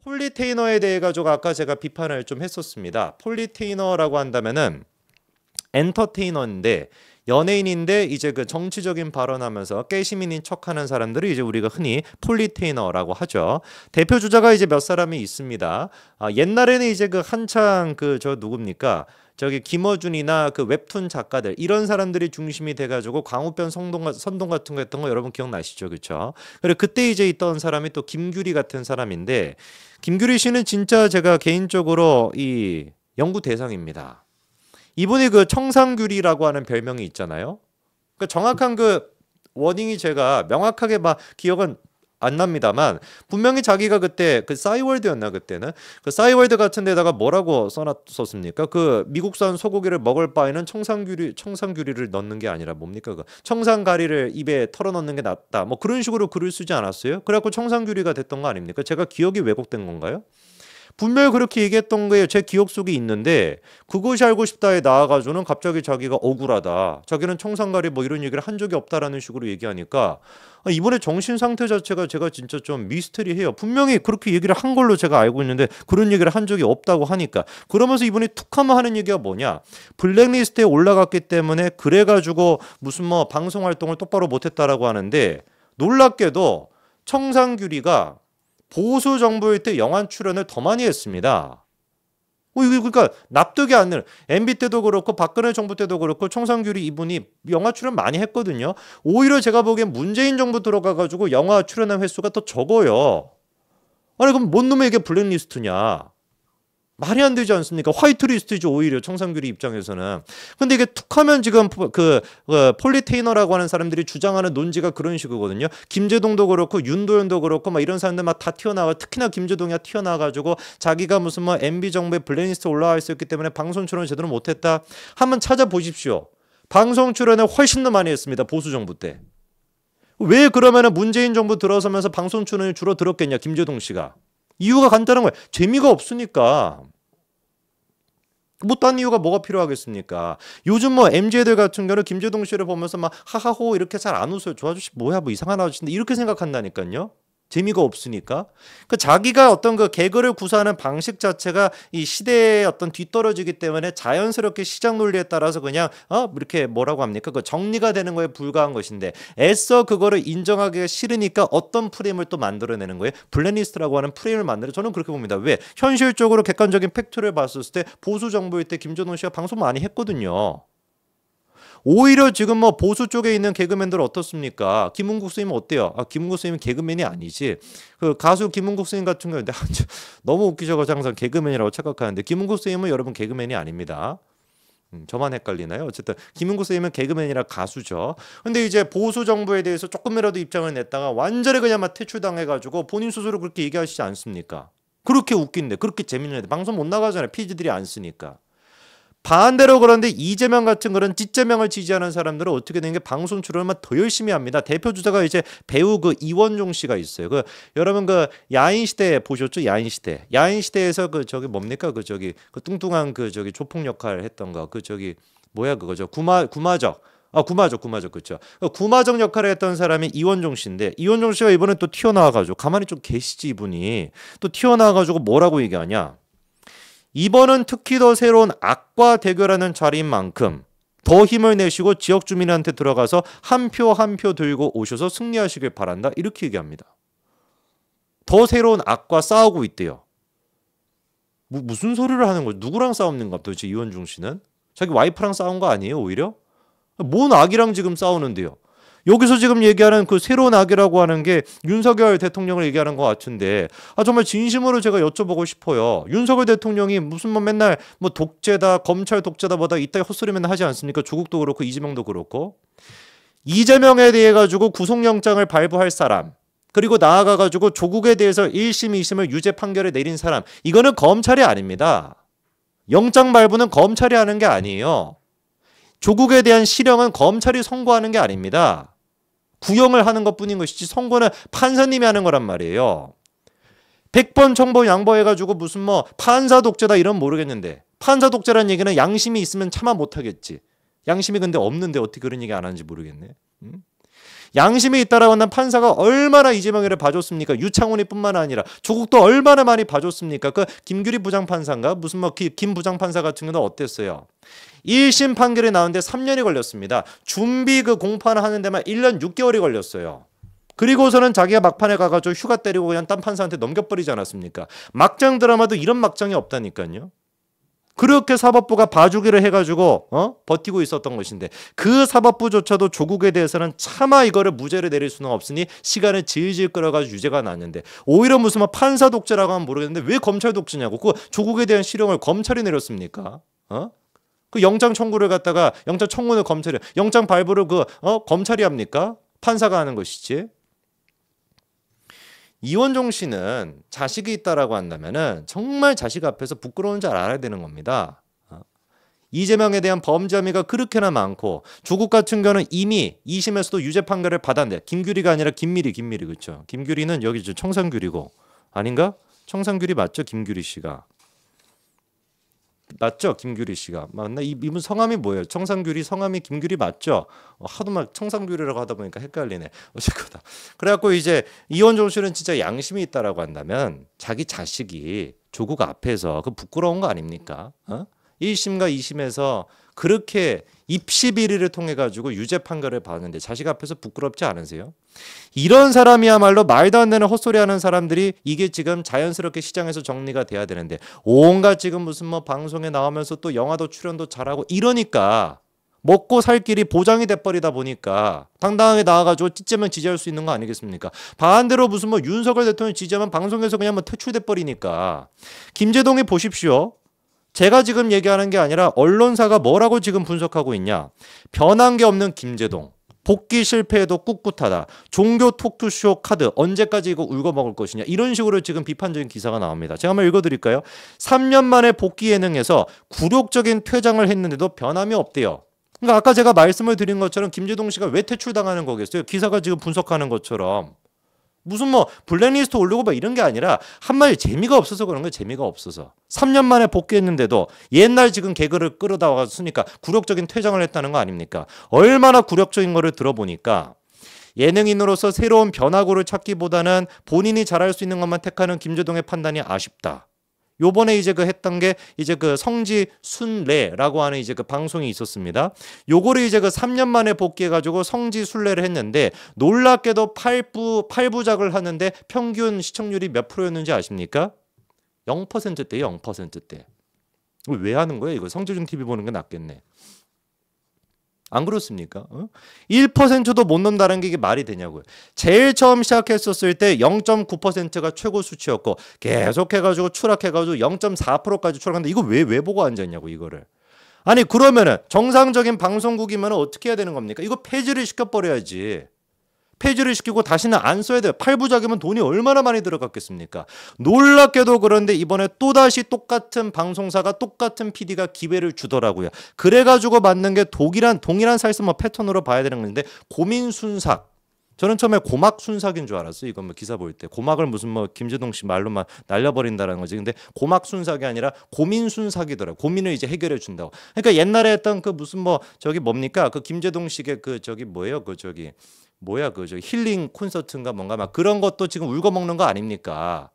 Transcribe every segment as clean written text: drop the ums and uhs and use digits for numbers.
폴리테이너에 대해 가지고 아까 제가 비판을 좀 했었습니다. 폴리테이너라고 한다면은 엔터테이너인데 연예인인데 이제 그 정치적인 발언하면서 깨시민인 척하는 사람들을 이제 우리가 흔히 폴리테이너라고 하죠. 대표 주자가 이제 몇 사람이 있습니다. 옛날에는 이제 그 한창 그 저 누굽니까? 저기 김어준이나 그 웹툰 작가들 이런 사람들이 중심이 돼가지고 광우병 선동 같은 거 했던 거 여러분 기억나시죠, 그렇죠? 그리고 그때 이제 있던 사람이 또 김규리 같은 사람인데 김규리 씨는 진짜 제가 개인적으로 이 연구 대상입니다. 이분이 그 청산규리라고 하는 별명이 있잖아요. 그 정확한 그 워딩이 제가 명확하게 막 기억은 안 납니다만 분명히 자기가 그때 그 싸이월드였나 그때는 그 싸이월드 같은 데다가 뭐라고 써놨었습니까? 그 미국산 소고기를 먹을 바에는 청산규리를 넣는 게 아니라 뭡니까? 그 청산가리를 입에 털어넣는 게 낫다. 뭐 그런 식으로 글을 쓰지 않았어요? 그래갖고 청산규리가 됐던 거 아닙니까? 제가 기억이 왜곡된 건가요? 분명히 그렇게 얘기했던 거에 제 기억 속에 있는데 그것이 알고 싶다에 나와가지고는 갑자기 자기가 억울하다. 자기는 청산가리 뭐 이런 얘기를 한 적이 없다라는 식으로 얘기하니까 이번에 정신 상태 자체가 제가 진짜 좀 미스터리해요. 분명히 그렇게 얘기를 한 걸로 제가 알고 있는데 그런 얘기를 한 적이 없다고 하니까 그러면서 이분이 툭하면 하는 얘기가 뭐냐. 블랙리스트에 올라갔기 때문에 그래가지고 무슨 뭐 방송 활동을 똑바로 못했다라고 하는데 놀랍게도 청산규리가 보수 정부일 때 영화 출연을 더 많이 했습니다. 그러니까 납득이 안 되는 MB 때도 그렇고 박근혜 정부 때도 그렇고 청산규리 이분이 영화 출연 많이 했거든요. 오히려 제가 보기엔 문재인 정부 들어가가지고 영화 출연한 횟수가 더 적어요. 아니 그럼 뭔 놈의 이게 블랙리스트냐. 말이 안 되지 않습니까? 화이트리스트죠 오히려 청산규리 입장에서는. 근데 이게 툭하면 지금 그 폴리테이너라고 하는 사람들이 주장하는 논지가 그런 식이거든요. 김제동도 그렇고 윤도현도 그렇고 막 이런 사람들 막 다 튀어나와 특히나 김제동이 튀어나와가지고 자기가 무슨 뭐 MB 정부의 블랙리스트 올라와 있었기 때문에 방송 출연을 제대로 못했다. 한번 찾아보십시오. 방송 출연을 훨씬 더 많이 했습니다. 보수 정부 때. 왜 그러면은 문재인 정부 들어서면서 방송 출연이 줄어들었겠냐 김제동 씨가. 이유가 간단한 거예요. 재미가 없으니까. 뭐 딴 이유가 뭐가 필요하겠습니까? 요즘 뭐 MZ들 같은 경우는 김제동 씨를 보면서 막 하하호 이렇게 잘 안 웃어요. 저 아저씨 뭐야 뭐 이상한 아저씨인데 이렇게 생각한다니까요. 재미가 없으니까. 그 자기가 어떤 그 개그를 구사하는 방식 자체가 이 시대에 어떤 뒤떨어지기 때문에 자연스럽게 시장 논리에 따라서 그냥 이렇게 뭐라고 합니까? 그 정리가 되는 거에 불과한 것인데 애써 그거를 인정하기가 싫으니까 어떤 프레임을 또 만들어내는 거예요. 블랙리스트라고 하는 프레임을 만들어 저는 그렇게 봅니다. 왜? 현실적으로 객관적인 팩트를 봤을 때 보수 정부일 때 김전호 씨가 방송 많이 했거든요. 오히려 지금 뭐 보수 쪽에 있는 개그맨들 어떻습니까? 김은국 선생님 어때요? 김은국 선생님은 개그맨이 아니지. 그 가수 김은국 선생님 같은 경우는 너무 웃기셔서 항상 개그맨이라고 착각하는데 김은국 선생님은 여러분 개그맨이 아닙니다. 저만 헷갈리나요? 어쨌든 김은국 선생님은 개그맨이라 가수죠. 근데 이제 보수 정부에 대해서 조금이라도 입장을 냈다가 완전히 그냥 막 퇴출당해가지고 본인 스스로 그렇게 얘기하시지 않습니까? 그렇게 웃긴데 그렇게 재밌는데 방송 못 나가잖아요. 피지들이 안 쓰니까. 반대로 그런데 이재명 같은 그런 찌재명을 지지하는 사람들은 어떻게 되는 게 방송 출연을 더 열심히 합니다. 대표 주자가 이제 배우 그 이원종 씨가 있어요. 그 여러분 그 야인시대 보셨죠? 야인시대. 야인시대에서 그 저기 뭡니까? 그 저기 그 뚱뚱한 그 저기 조폭 역할 했던 거. 그 저기 뭐야 그거죠? 구마적. 구마적 그렇죠. 구마적 역할을 했던 사람이 이원종 씨인데 이원종 씨가 이번에 또 튀어나와가지고 가만히 좀 계시지 이분이 또 튀어나와가지고 뭐라고 얘기하냐? 이번은 특히 더 새로운 악과 대결하는 자리인 만큼 더 힘을 내시고 지역 주민한테 들어가서 한 표 한 표 들고 오셔서 승리하시길 바란다. 이렇게 얘기합니다. 더 새로운 악과 싸우고 있대요. 무슨 소리를 하는 거죠? 누구랑 싸우는가 도대체 이원중 씨는? 자기 와이프랑 싸운 거 아니에요 오히려? 뭔 악이랑 지금 싸우는데요? 여기서 지금 얘기하는 그 새로운 악이라고 하는 게 윤석열 대통령을 얘기하는 것 같은데 정말 진심으로 제가 여쭤보고 싶어요. 윤석열 대통령이 무슨 뭐 맨날 뭐 독재다 검찰 독재다 뭐다 이따위 헛소리 맨날 하지 않습니까? 조국도 그렇고 이재명도 그렇고 이재명에 대해 가지고 구속영장을 발부할 사람 그리고 나아가가지고 조국에 대해서 1심 2심을 유죄 판결을 내린 사람 이거는 검찰이 아닙니다. 영장 발부는 검찰이 하는 게 아니에요. 조국에 대한 실형은 검찰이 선고하는 게 아닙니다. 구형을 하는 것뿐인 것이지 선고는 판사님이 하는 거란 말이에요. 100번 청구 양보해가지고 무슨 뭐 판사 독재다 이런 모르겠는데 판사 독재라는 얘기는 양심이 있으면 차마 못하겠지. 양심이 근데 없는데 어떻게 그런 얘기 안 하는지 모르겠네. 양심이 있다라고 한다면 판사가 얼마나 이재명이를 봐줬습니까? 유창훈이 뿐만 아니라 조국도 얼마나 많이 봐줬습니까? 그 김규리 부장판사인가? 무슨 뭐 김 부장판사 같은 경우는 어땠어요? 1심 판결이 나오는데 3년이 걸렸습니다. 준비 그 공판을 하는 데만 1년 6개월이 걸렸어요. 그리고서는 자기가 막판에 가가지고 휴가 때리고 그냥 딴 판사한테 넘겨버리지 않았습니까? 막장 드라마도 이런 막장이 없다니까요. 그렇게 사법부가 봐주기를 해가지고 버티고 있었던 것인데 그 사법부조차도 조국에 대해서는 차마 이거를 무죄를 내릴 수는 없으니 시간을 질질 끌어가지고 유죄가 났는데 오히려 무슨 뭐 판사 독재라고 하면 모르겠는데 왜 검찰 독재냐고. 그 조국에 대한 실형을 검찰이 내렸습니까? 그 영장 청구를 갖다가 영장 청구는 검찰이, 영장 발부를 검찰이 합니까? 판사가 하는 것이지. 이원종 씨는 자식이 있다라고 한다면은 정말 자식 앞에서 부끄러운 줄 알아야 되는 겁니다. 이재명에 대한 범죄 혐의가 그렇게나 많고 조국 같은 경우는 이미 2심에서도 유죄 판결을 받았는데 김규리가 아니라 김미리 그렇죠. 김규리는 여기 청산규리고 아닌가? 청산규리 맞죠? 김규리 씨가. 맞죠? 김규리 씨가. 맞나? 이분 성함이 뭐예요? 청산규리 성함이 김규리 맞죠? 하도 막 청산규리라고 하다 보니까 헷갈리네. 어쨌거나. 그래갖고 이제 이원종 씨는 진짜 양심이 있다라고 한다면 자기 자식이 조국 앞에서 그 부끄러운 거 아닙니까? 1심과 2심에서 그렇게 입시 비리를 통해 가지고 유죄 판결을 받았는데 자식 앞에서 부끄럽지 않으세요? 이런 사람이야말로 말도 안 되는 헛소리하는 사람들이 이게 지금 자연스럽게 시장에서 정리가 돼야 되는데 온갖 지금 무슨 뭐 방송에 나오면서 또 영화도 출연도 잘하고 이러니까 먹고 살 길이 보장이 돼버리다 보니까 당당하게 나와가지고 찢으면 지지할 수 있는 거 아니겠습니까? 반대로 무슨 뭐 윤석열 대통령 지지하면 방송에서 그냥 뭐 퇴출돼버리니까. 김제동이 보십시오. 제가 지금 얘기하는 게 아니라 언론사가 뭐라고 지금 분석하고 있냐. 변한 게 없는 김제동. 복귀 실패에도 꿋꿋하다. 종교 토크쇼 카드 언제까지 이거 울고 먹을 것이냐. 이런 식으로 지금 비판적인 기사가 나옵니다. 제가 한번 읽어드릴까요? 3년 만에 복귀 예능에서 굴욕적인 퇴장을 했는데도 변함이 없대요. 그러니까 아까 제가 말씀을 드린 것처럼 김제동 씨가 왜 퇴출당하는 거겠어요? 기사가 지금 분석하는 것처럼. 무슨 뭐 블랙리스트 올리고 막 이런 게 아니라 한마디 재미가 없어서 그런 거예요. 재미가 없어서. 3년 만에 복귀했는데도 옛날 지금 개그를 끌어다 왔으니까 굴욕적인 퇴장을 했다는 거 아닙니까? 얼마나 굴욕적인 거를 들어보니까 예능인으로서 새로운 변화구를 찾기보다는 본인이 잘할 수 있는 것만 택하는 김제동의 판단이 아쉽다. 요번에 이제 그 했던 게 이제 그 성지 순례라고 하는 이제 그 방송이 있었습니다. 요거를 이제 그 3년 만에 복귀해가지고 성지 순례를 했는데 놀랍게도 8부작을 하는데 평균 시청률이 몇 프로였는지 아십니까? 0%대예요. 0%대. 왜 하는 거예요? 이거 성지준 TV 보는 게 낫겠네. 안 그렇습니까? 1%도 못 넘는다는 게 이게 말이 되냐고요. 제일 처음 시작했었을 때 0.9%가 최고 수치였고 계속해가지고 추락해가지고 0.4%까지 추락하는데 이거 왜 보고 앉았냐고 이거를. 아니 그러면은 정상적인 방송국이면 어떻게 해야 되는 겁니까? 이거 폐지를 시켜버려야지. 폐지를 시키고 다시는 안 써야 돼요. 8부작이면 돈이 얼마나 많이 들어갔겠습니까? 놀랍게도 그런데 이번에 또다시 똑같은 방송사가 똑같은 PD가 기회를 주더라고요. 그래가지고 만든 게 동일한 사이즈 뭐 패턴으로 봐야 되는 건데 고민순삭. 저는 처음에 고막순삭인 줄 알았어요. 이건 뭐 기사 볼 때. 고막을 무슨 뭐 김제동 씨 말로만 날려버린다는 거지. 근데 고막순삭이 아니라 고민순삭이더라고요. 고민을 이제 해결해 준다고. 그러니까 옛날에 했던 그 무슨 뭐 저기 뭡니까? 그 김제동 씨의 그 저기 뭐예요? 그 저기 뭐야 그 저 힐링 콘서트인가 뭔가 막 그런 것도 지금 울고 먹는 거 아닙니까?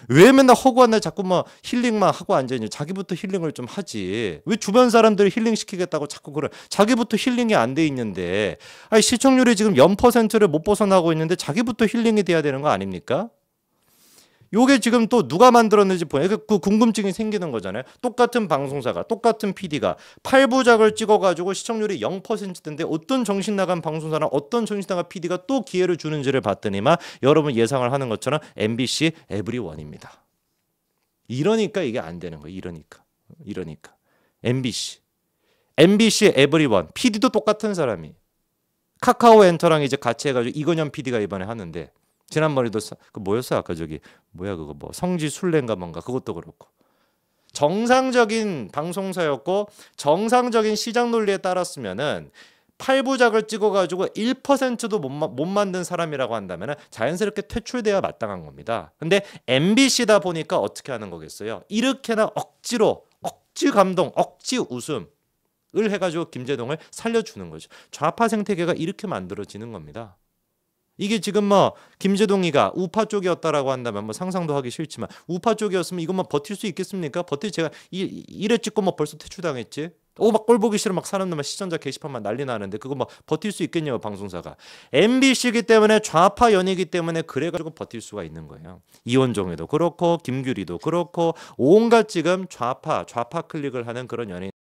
왜 맨날 허구한 날 자꾸 뭐 힐링만 하고 앉아있냐. 자기부터 힐링을 좀 하지. 왜 주변 사람들 힐링 시키겠다고 자꾸 그래. 자기부터 힐링이 안 돼 있는데 아니 시청률이 지금 0%를 못 벗어나고 있는데 자기부터 힐링이 돼야 되는 거 아닙니까? 요게 지금 또 누가 만들었는지 보니까 그 궁금증이 생기는 거잖아요. 똑같은 방송사가 똑같은 PD가 8부작을 찍어가지고 시청률이 0%인데 어떤 정신 나간 방송사나 어떤 정신 나간 PD가 또 기회를 주는지를 봤더니만 여러분 예상을 하는 것처럼 MBC 에브리원입니다. 이러니까 이게 안 되는 거예요. 이러니까 MBC 에브리원 PD도 똑같은 사람이 카카오 엔터랑 이제 같이 해가지고 이건현 PD가 이번에 하는데. 지난번에도 그 뭐였어 아까 저기 뭐야 그거 뭐 성지 순례인가 뭔가 그것도 그렇고 정상적인 방송사였고 정상적인 시장 논리에 따랐으면은 8부작을 찍어가지고 1%도 못 만든 사람이라고 한다면 자연스럽게 퇴출돼야 마땅한 겁니다. 근데 MBC다 보니까 어떻게 하는 거겠어요? 이렇게나 억지 감동, 억지 웃음. 해가지고 김제동을 살려주는 거죠. 좌파 생태계가 이렇게 만들어지는 겁니다. 이게 지금 뭐 김제동이가 우파 쪽이었다라고 한다면 뭐 상상도 하기 싫지만 우파 쪽이었으면 이것만 버틸 수 있겠습니까? 제가 이래 찍고 뭐 벌써 퇴출당했지. 막 꼴 보기 싫어 막 사람들만 시청자 게시판만 난리 나는데 그거 뭐 버틸 수 있겠냐고 방송사가. MBC이기 때문에 좌파 연예기 때문에 그래가지고 버틸 수가 있는 거예요. 이원종에도 그렇고 김규리도 그렇고 온갖 지금 좌파 클릭을 하는 그런 연예인